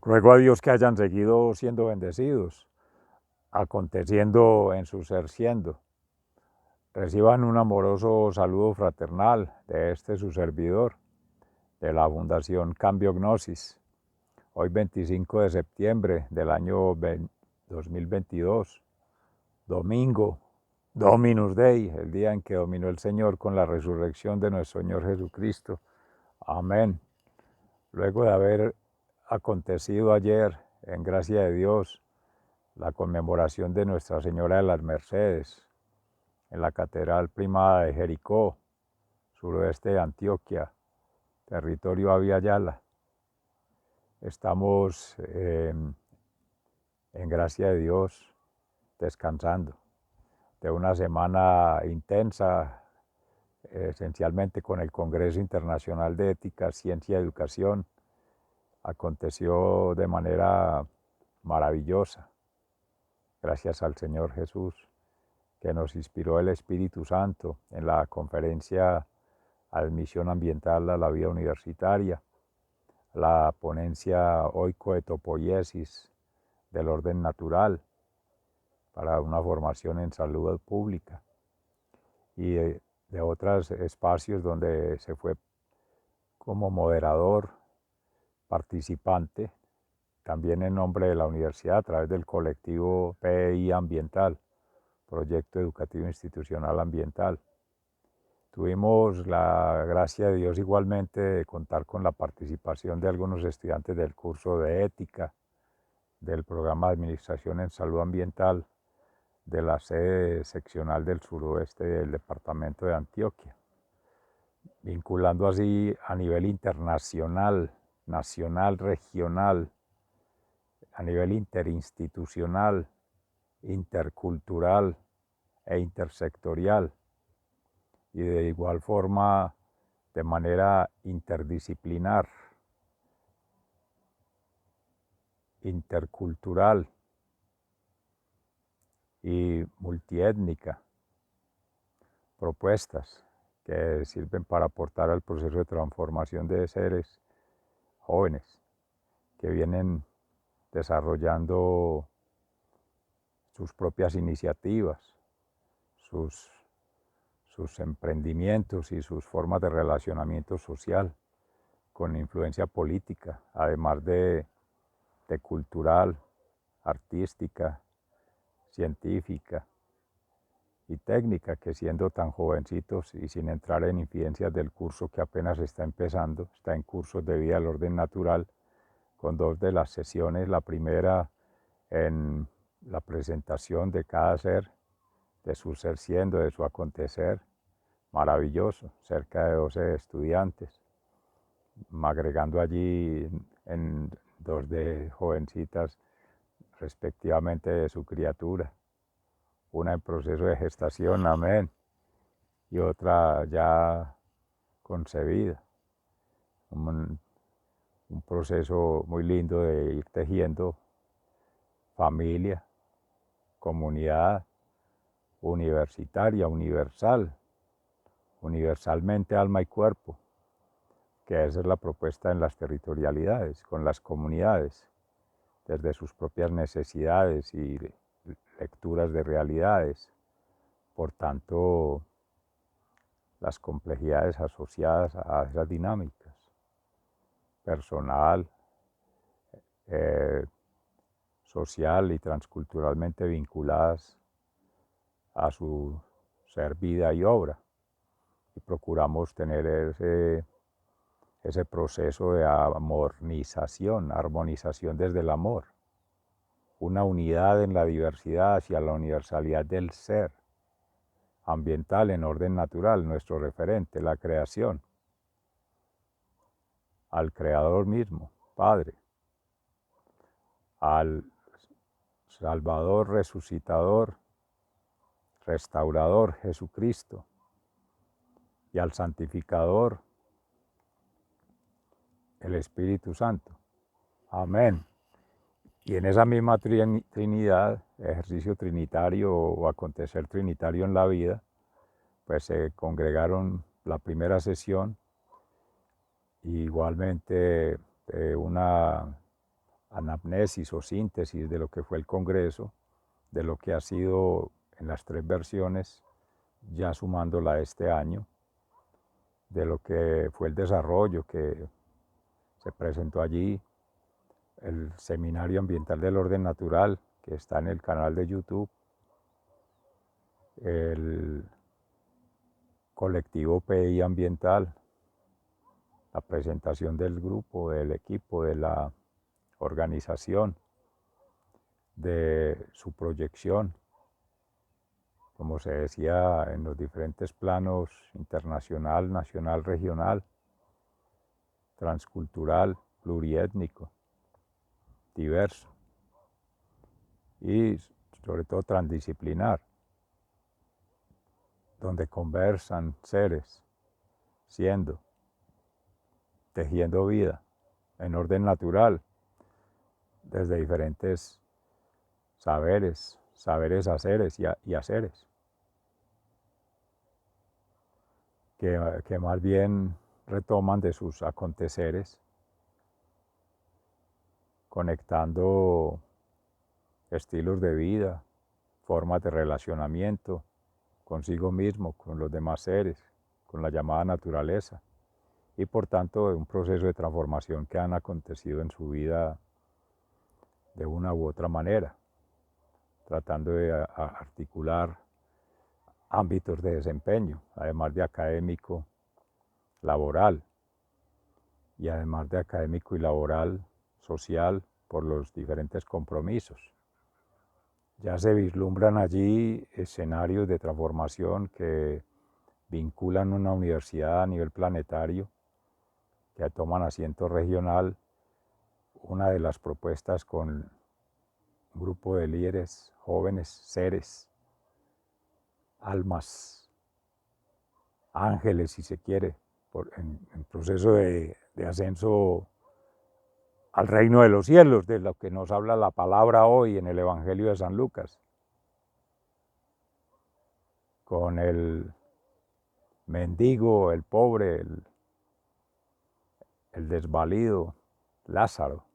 Ruego a Dios que hayan seguido siendo bendecidos, aconteciendo en su ser siendo. Reciban un amoroso saludo fraternal de su servidor, de la Fundación Cambio Gnosis. Hoy 25 de septiembre del año 2022, domingo, Dominus Dei, el día en que dominó el Señor con la resurrección de nuestro Señor Jesucristo. Amén. Luego de haber acontecido ayer, en gracia de Dios, la conmemoración de Nuestra Señora de las Mercedes en la Catedral Primada de Jericó, suroeste de Antioquia, territorio Abya Yala. Estamos en gracia de Dios, descansando de una semana intensa, esencialmente con el Congreso Internacional de Ética, Ciencia y Educación. Aconteció de manera maravillosa, gracias al Señor Jesús, que nos inspiró el Espíritu Santo en la conferencia Admisión Ambiental a la Vida Universitaria, la ponencia Oikoetopoiesis del orden natural para una formación en salud pública y de otros espacios donde se fue como moderador, participante, también en nombre de la universidad a través del colectivo PEI Ambiental, Proyecto Educativo Institucional Ambiental. Tuvimos la gracia de Dios igualmente de contar con la participación de algunos estudiantes del curso de ética, del programa de Administración en Salud Ambiental de la sede seccional del suroeste del departamento de Antioquia, vinculando así a nivel internacional, nacional, regional, a nivel interinstitucional, intercultural e intersectorial, y de igual forma de manera interdisciplinar, intercultural y multiétnica, propuestas que sirven para aportar al proceso de transformación de seres jóvenes que vienen desarrollando sus propias iniciativas, sus, sus emprendimientos y sus formas de relacionamiento social con influencia política, además de cultural, artística, científica y técnica, que siendo tan jovencitos y sin entrar en infidencias del curso que apenas está empezando, está en cursos de vida al orden natural, con dos de las sesiones, la primera en la presentación de cada ser, de su ser siendo, de su acontecer, maravilloso, cerca de 12 estudiantes, agregando allí en dos de jovencitas respectivamente de su criatura, una en proceso de gestación, amén, y otra ya concebida. Un proceso muy lindo de ir tejiendo familia, comunidad universitaria, universal, universalmente alma y cuerpo, que esa es la propuesta en las territorialidades, con las comunidades, desde sus propias necesidades y lecturas de realidades. Por tanto, las complejidades asociadas a esas dinámicas, personal, eh, social y transculturalmente vinculadas a su ser, vida y obra. Y procuramos tener ese proceso de amornización, armonización desde el amor, una unidad en la diversidad hacia la universalidad del ser, ambiental en orden natural, nuestro referente, la creación, al Creador mismo, Padre, al Salvador, resucitador, restaurador, Jesucristo, y al santificador, el Espíritu Santo. Amén. Y en esa misma Trinidad, ejercicio trinitario o acontecer trinitario en la vida, pues se congregaron la primera sesión, igualmente una anamnesis o síntesis de lo que fue el Congreso, de lo que ha sido en las 3 versiones, ya sumándola este año, de lo que fue el desarrollo que se presentó allí, el Seminario Ambiental del Orden Natural, que está en el canal de YouTube, el colectivo PI Ambiental, la presentación del grupo, del equipo, de la organización, de su proyección, como se decía, en los diferentes planos internacional, nacional, regional, transcultural, pluriétnico, diverso y sobre todo transdisciplinar, donde conversan seres, siendo, tejiendo vida en orden natural, desde diferentes saberes, haceres y haceres, que más bien retoman de sus aconteceres, conectando estilos de vida, formas de relacionamiento consigo mismo, con los demás seres, con la llamada naturaleza, y por tanto un proceso de transformación que han acontecido en su vida de una u otra manera, tratando de articular ámbitos de desempeño, además de académico, laboral, y además de académico y laboral, social, por los diferentes compromisos. Ya se vislumbran allí escenarios de transformación que vinculan una universidad a nivel planetario, que toman asiento regional. Una de las propuestas con un grupo de líderes, jóvenes, seres, almas, ángeles si se quiere, en proceso de ascenso al reino de los cielos, de lo que nos habla la palabra hoy en el Evangelio de San Lucas, con el mendigo, el pobre, el desvalido, Lázaro,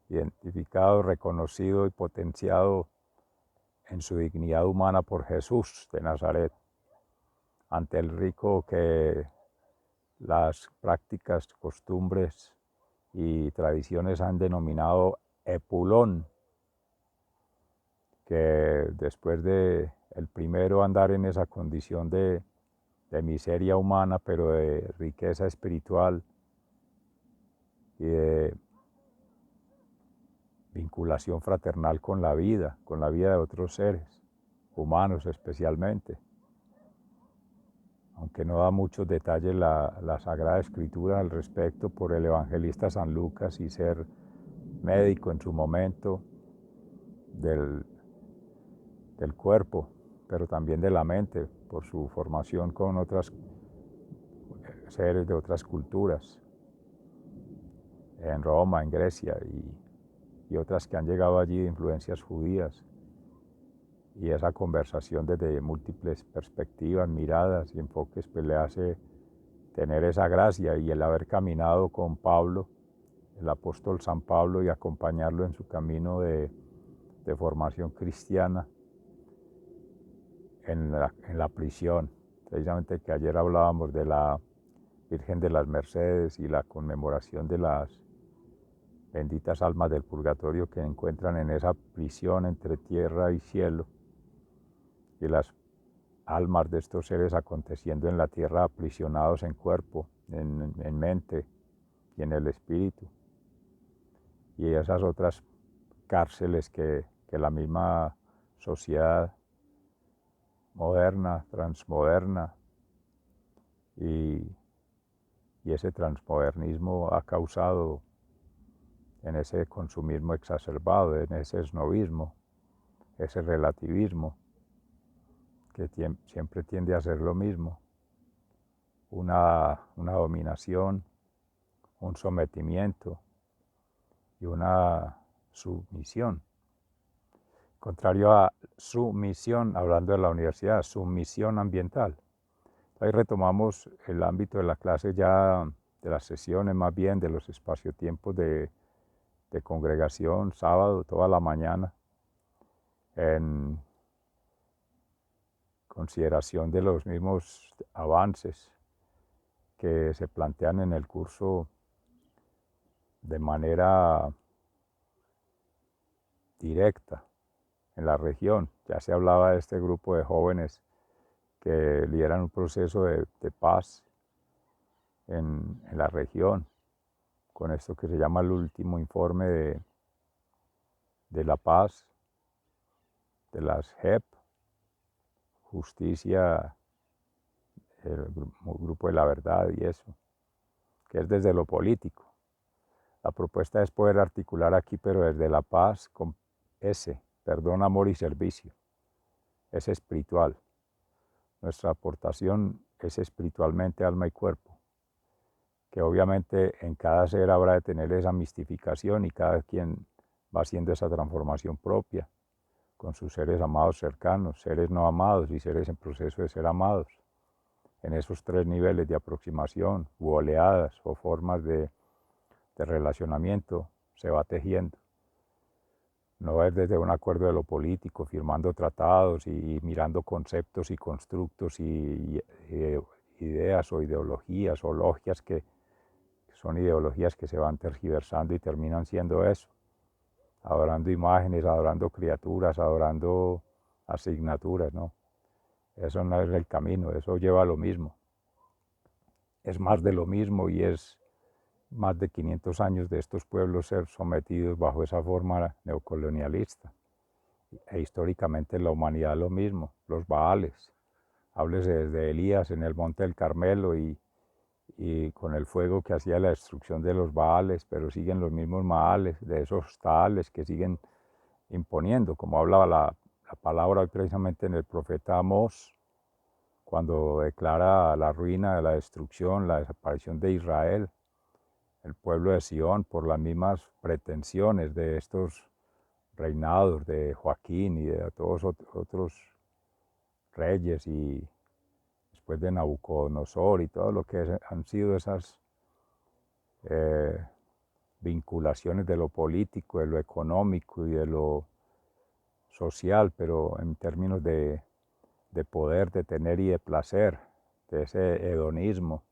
identificado, reconocido y potenciado en su dignidad humana por Jesús de Nazaret, ante el rico que las prácticas, costumbres y tradiciones han denominado Epulón, que después de el primero andar en esa condición de miseria humana, pero de riqueza espiritual y de vinculación fraternal con la vida de otros seres, humanos especialmente. Aunque no da muchos detalles la Sagrada Escritura al respecto por el evangelista San Lucas y ser médico en su momento del cuerpo, pero también de la mente, por su formación con otros seres de otras culturas, en Roma, en Grecia y otras que han llegado allí de influencias judías. Y esa conversación desde múltiples perspectivas, miradas y enfoques, pues le hace tener esa gracia, y el haber caminado con Pablo, el apóstol San Pablo, y acompañarlo en su camino de formación cristiana en la prisión. Precisamente que ayer hablábamos de la Virgen de las Mercedes y la conmemoración de las benditas almas del purgatorio que encuentran en esa prisión entre tierra y cielo, y las almas de estos seres aconteciendo en la tierra aprisionados en cuerpo, en mente y en el espíritu, y esas otras cárceles que la misma sociedad moderna, transmoderna y ese transmodernismo ha causado en ese consumismo exacerbado, en ese esnovismo, ese relativismo que siempre tiende a ser lo mismo, una dominación, un sometimiento y una sumisión. Contrario a sumisión, hablando de la universidad, sumisión ambiental. Ahí retomamos el ámbito de la clase ya, de las sesiones más bien, de los espacio-tiempos de de congregación, sábado, toda la mañana, en consideración de los mismos avances que se plantean en el curso de manera directa en la región. Ya se hablaba de este grupo de jóvenes que lideran un proceso de paz en la región, con esto que se llama el último informe de la paz, de las JEP, justicia, el grupo de la verdad y eso, que es desde lo político. La propuesta es poder articular aquí, pero desde la paz con S, perdón, amor y servicio. Es espiritual. Nuestra aportación es espiritualmente alma y cuerpo, que obviamente en cada ser habrá de tener esa mistificación y cada quien va haciendo esa transformación propia con sus seres amados cercanos, seres no amados y seres en proceso de ser amados. En esos tres niveles de aproximación u oleadas o formas de relacionamiento se va tejiendo. No es desde un acuerdo de lo político, firmando tratados y mirando conceptos y constructos y ideas o ideologías o logias que son ideologías que se van tergiversando y terminan siendo eso, adorando imágenes, adorando criaturas, adorando asignaturas, ¿no? Eso no es el camino, eso lleva a lo mismo. Es más de lo mismo y es más de 500 años de estos pueblos ser sometidos bajo esa forma neocolonialista. E históricamente la humanidad lo mismo, los Baales. Háblese desde Elías en el Monte del Carmelo y con el fuego que hacía la destrucción de los Baales, pero siguen los mismos Baales, de esos Taales que siguen imponiendo, como hablaba la palabra precisamente en el profeta Amós, cuando declara la ruina, la destrucción, la desaparición de Israel, el pueblo de Sion, por las mismas pretensiones de estos reinados de Joaquín y de todos otros reyes y después de Nabucodonosor y todo lo que han sido esas vinculaciones de lo político, de lo económico y de lo social, pero en términos de poder, de tener y de placer, de ese hedonismo,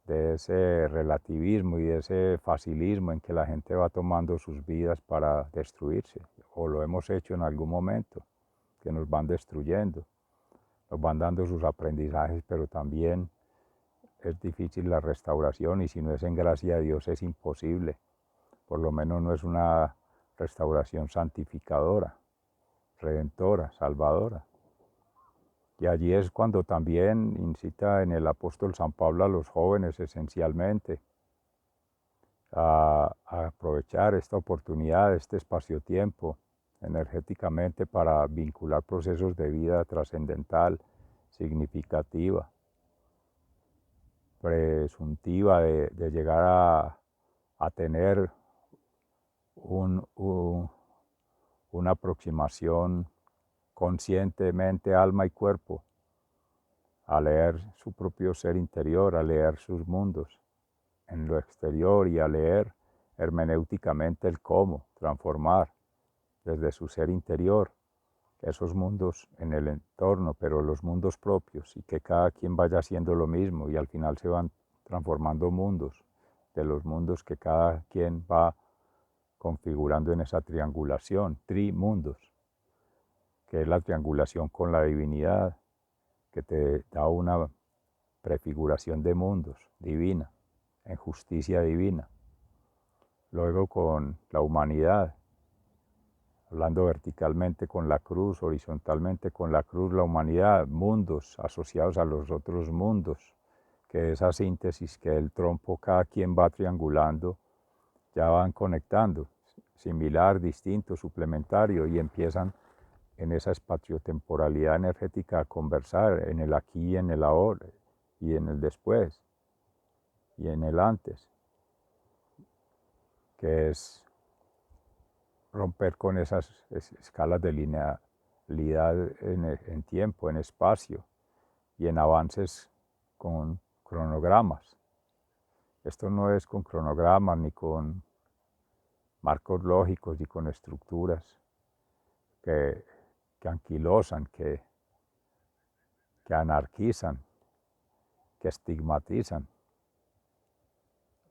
de ese relativismo y de ese facilismo en que la gente va tomando sus vidas para destruirse, o lo hemos hecho en algún momento, que nos van destruyendo, nos van dando sus aprendizajes, pero también es difícil la restauración y si no es en gracia de Dios es imposible, por lo menos no es una restauración santificadora, redentora, salvadora. Y allí es cuando también incita en el apóstol San Pablo a los jóvenes esencialmente a aprovechar esta oportunidad, este espacio-tiempo energéticamente para vincular procesos de vida trascendental, significativa, presuntiva de llegar a tener una aproximación conscientemente alma y cuerpo, a leer su propio ser interior, a leer sus mundos en lo exterior y a leer hermenéuticamente el cómo transformar desde su ser interior esos mundos en el entorno, pero los mundos propios y que cada quien vaya haciendo lo mismo y al final se van transformando mundos, de los mundos que cada quien va configurando en esa triangulación, trimundos, que es la triangulación con la divinidad, que te da una prefiguración de mundos divina, en justicia divina. Luego con la humanidad, hablando verticalmente con la cruz, horizontalmente con la cruz, la humanidad, mundos asociados a los otros mundos, que esa síntesis que el trompo cada quien va triangulando, ya van conectando, similar, distinto, suplementario, y empiezan en esa espaciotemporalidad energética a conversar en el aquí y en el ahora, y en el después, y en el antes, que es romper con esas escalas de linealidad en tiempo, en espacio y en avances con cronogramas. Esto no es con cronogramas ni con marcos lógicos y con estructuras que, que anquilosan, que anarquizan, que estigmatizan,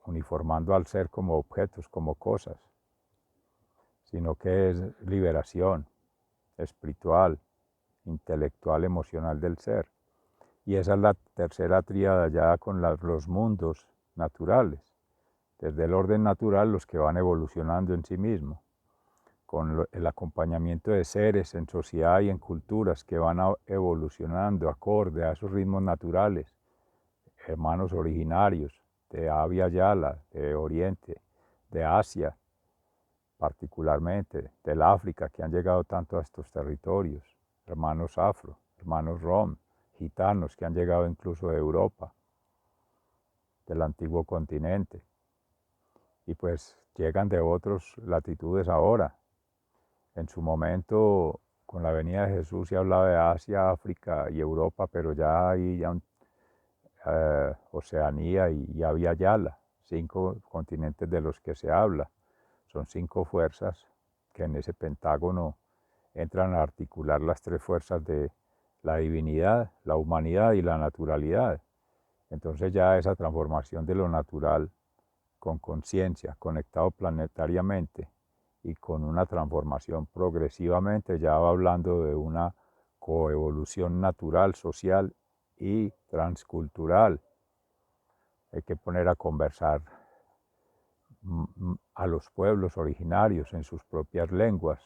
uniformando al ser como objetos, como cosas, sino que es liberación espiritual, intelectual, emocional del ser. Y esa es la tercera tríada ya con los mundos naturales, desde el orden natural los que van evolucionando en sí mismos, con el acompañamiento de seres en sociedad y en culturas que van evolucionando acorde a esos ritmos naturales, hermanos originarios de Abya Yala, de Oriente, de Asia, particularmente del África, que han llegado tanto a estos territorios, hermanos afro, hermanos rom, gitanos que han llegado incluso de Europa, del antiguo continente, y pues llegan de otras latitudes ahora. En su momento, con la venida de Jesús, se hablaba de Asia, África y Europa, pero ya hay Oceanía y Abya Yala, 5 continentes de los que se habla. Son 5 fuerzas que en ese pentágono entran a articular las 3 fuerzas de la divinidad, la humanidad y la naturalidad. Entonces ya esa transformación de lo natural con conciencia, conectado planetariamente y con una transformación progresivamente, ya va hablando de una coevolución natural, social y transcultural. Hay que poner a conversar a los pueblos originarios en sus propias lenguas,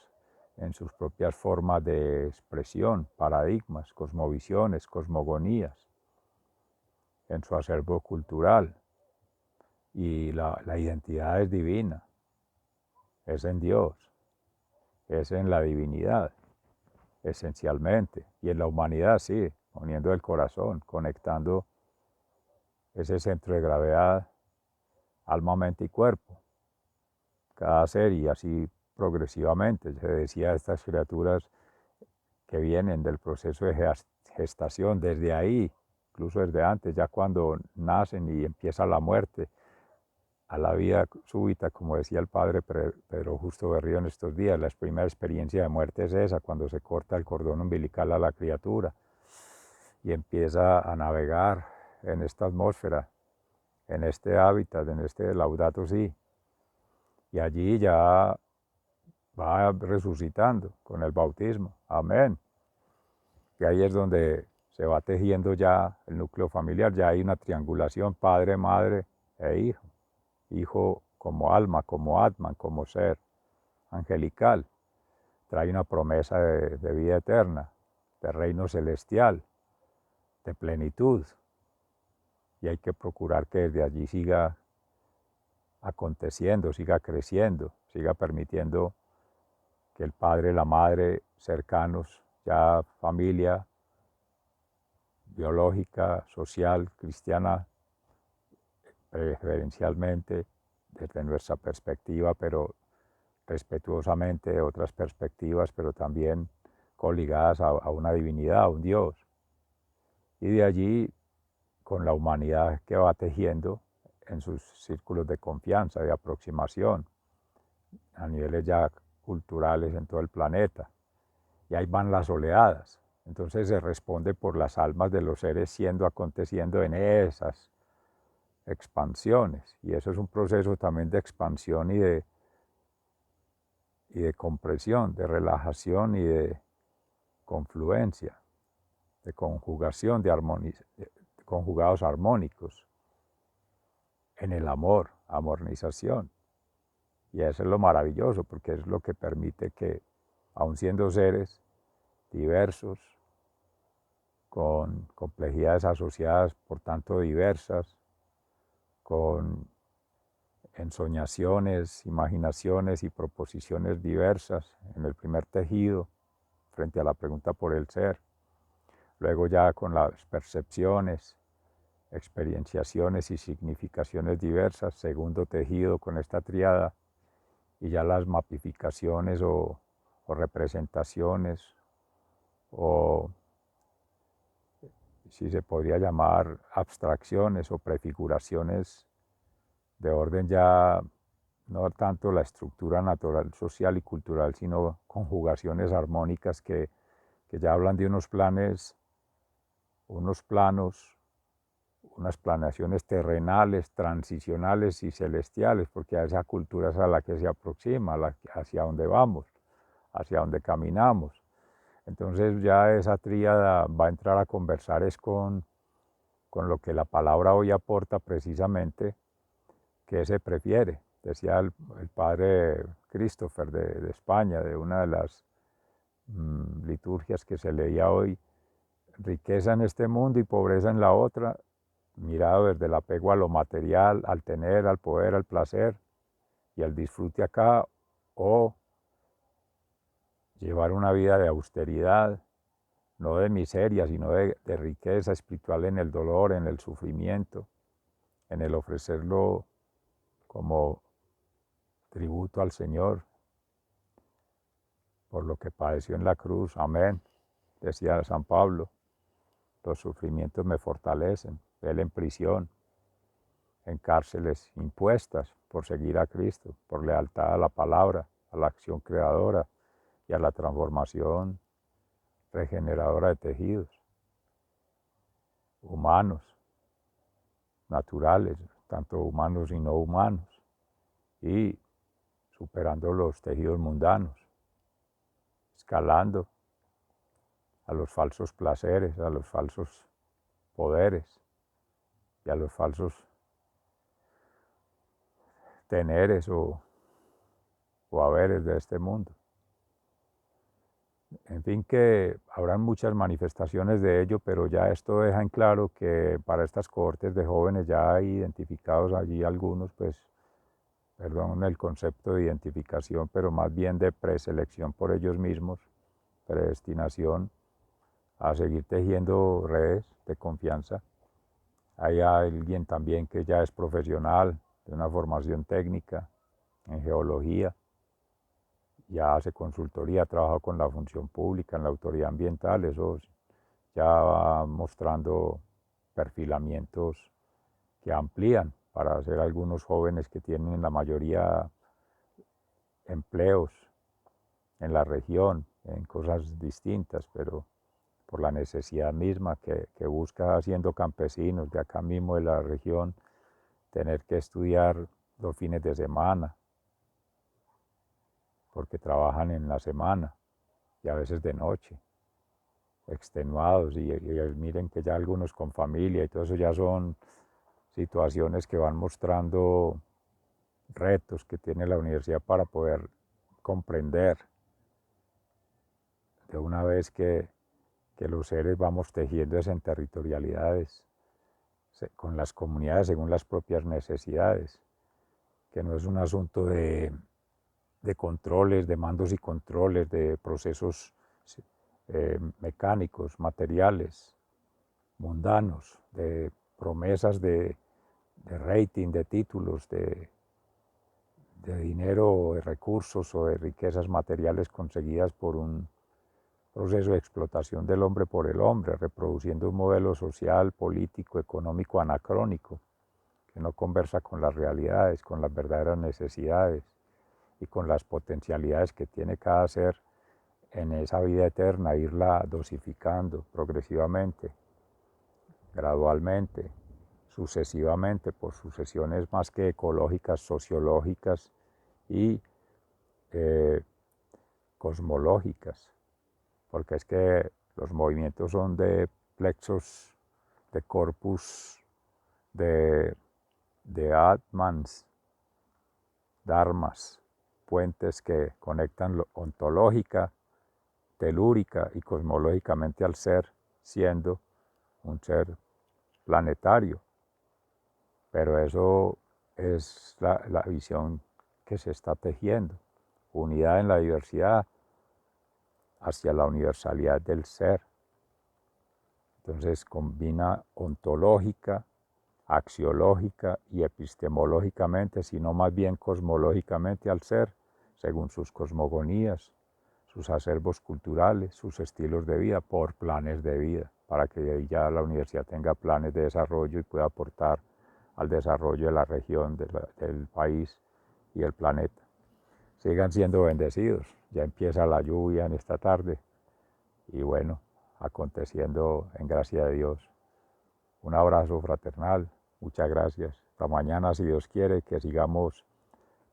en sus propias formas de expresión, paradigmas, cosmovisiones, cosmogonías, en su acervo cultural. Y la identidad es divina, es en Dios, es en la divinidad, esencialmente. Y en la humanidad, sí, uniendo el corazón, conectando ese centro de gravedad, alma, mente y cuerpo, cada ser, y así progresivamente. Se decía, estas criaturas que vienen del proceso de gestación, desde ahí, incluso desde antes, ya cuando nacen y empieza la muerte, a la vida súbita, como decía el padre Pedro Justo Berrío en estos días. La primera experiencia de muerte es esa, cuando se corta el cordón umbilical a la criatura y empieza a navegar en esta atmósfera, en este hábitat, en este Laudato Si, y allí ya va resucitando con el bautismo. Amén. Y ahí es donde se va tejiendo ya el núcleo familiar, ya hay una triangulación padre, madre e hijo. Hijo como alma, como atman, como ser angelical. Trae una promesa de vida eterna, de reino celestial, de plenitud. Y hay que procurar que desde allí siga aconteciendo, siga creciendo, siga permitiendo que el padre, la madre, cercanos, ya familia biológica, social, cristiana, preferencialmente desde nuestra perspectiva, pero respetuosamente de otras perspectivas, pero también coligadas a una divinidad, a un Dios. Y de allí, con la humanidad que va tejiendo en sus círculos de confianza, de aproximación, a niveles ya culturales en todo el planeta. Y ahí van las oleadas. Entonces se responde por las almas de los seres siendo, aconteciendo en esas expansiones. Y eso es un proceso también de expansión y de compresión, de relajación y de confluencia, de conjugación, de conjugados armónicos en el amor, amornización. Y eso es lo maravilloso, porque es lo que permite que, aun siendo seres diversos, con complejidades asociadas, por tanto diversas, con ensoñaciones, imaginaciones y proposiciones diversas en el primer tejido, frente a la pregunta por el ser. Luego ya con las percepciones, experienciaciones y significaciones diversas, segundo tejido con esta triada, y ya las mapificaciones o representaciones, o si se podría llamar abstracciones o prefiguraciones de orden ya no tanto la estructura natural, social y cultural, sino conjugaciones armónicas que ya hablan de unos planos, unas planeaciones terrenales, transicionales y celestiales, porque a esa cultura es a la que se aproxima, hacia donde vamos, hacia donde caminamos. Entonces ya esa tríada va a entrar a conversar es con lo que la palabra hoy aporta precisamente, que se prefiere. Decía el padre Christopher de España, de una de las liturgias que se leía hoy: riqueza en este mundo y pobreza en la otra, mirado desde el apego a lo material, al tener, al poder, al placer y al disfrute acá, o llevar una vida de austeridad, no de miseria, sino de riqueza espiritual en el dolor, en el sufrimiento, en el ofrecerlo como tributo al Señor por lo que padeció en la cruz. Amén. Decía San Pablo, los sufrimientos me fortalecen. Él en prisión, en cárceles impuestas por seguir a Cristo, por lealtad a la palabra, a la acción creadora y a la transformación regeneradora de tejidos humanos, naturales, tanto humanos y no humanos, y superando los tejidos mundanos, escalando a los falsos placeres, a los falsos poderes y a los falsos teneres o haberes de este mundo. En fin, que habrán muchas manifestaciones de ello, pero ya esto deja en claro que para estas cohortes de jóvenes ya hay identificados allí algunos, pues, perdón el concepto de identificación, pero más bien de preselección por ellos mismos, predestinación a seguir tejiendo redes de confianza. Hay alguien también que ya es profesional, de una formación técnica en geología, ya hace consultoría, trabaja con la función pública, en la autoridad ambiental, eso ya va mostrando perfilamientos que amplían para hacer algunos jóvenes que tienen la mayoría empleos en la región, en cosas distintas, pero por la necesidad misma que busca, siendo campesinos de acá mismo de la región, tener que estudiar los fines de semana, porque trabajan en la semana y a veces de noche, extenuados, y miren que ya algunos con familia y todo eso ya son situaciones que van mostrando retos que tiene la universidad para poder comprender de una vez que los seres vamos tejiendo eso en territorialidades, con las comunidades según las propias necesidades, que no es un asunto de controles, de mandos y controles, de procesos mecánicos, materiales, mundanos, de promesas de rating, de títulos, de dinero, de recursos o de riquezas materiales conseguidas por un proceso de explotación del hombre por el hombre, reproduciendo un modelo social, político, económico anacrónico, que no conversa con las realidades, con las verdaderas necesidades y con las potencialidades que tiene cada ser en esa vida eterna, irla dosificando progresivamente, gradualmente, sucesivamente, por sucesiones más que ecológicas, sociológicas y cosmológicas, porque es que los movimientos son de plexos, de corpus, de atmans, dharmas, puentes que conectan lo ontológica, telúrica y cosmológicamente al ser, siendo un ser planetario. Pero eso es la visión que se está tejiendo, unidad en la diversidad hacia la universalidad del ser. Entonces combina ontológica, axiológica y epistemológicamente, sino más bien cosmológicamente al ser, según sus cosmogonías, sus acervos culturales, sus estilos de vida, por planes de vida, para que ya la universidad tenga planes de desarrollo y pueda aportar al desarrollo de la región, del país y el planeta. Sigan siendo bendecidos. Ya empieza la lluvia en esta tarde y bueno, aconteciendo en gracia de Dios. Un abrazo fraternal, muchas gracias. Hasta mañana, si Dios quiere, que sigamos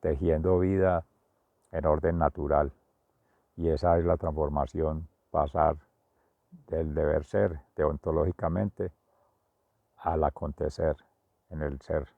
tejiendo vida en orden natural. Y esa es la transformación, pasar del deber ser deontológicamente al acontecer en el ser.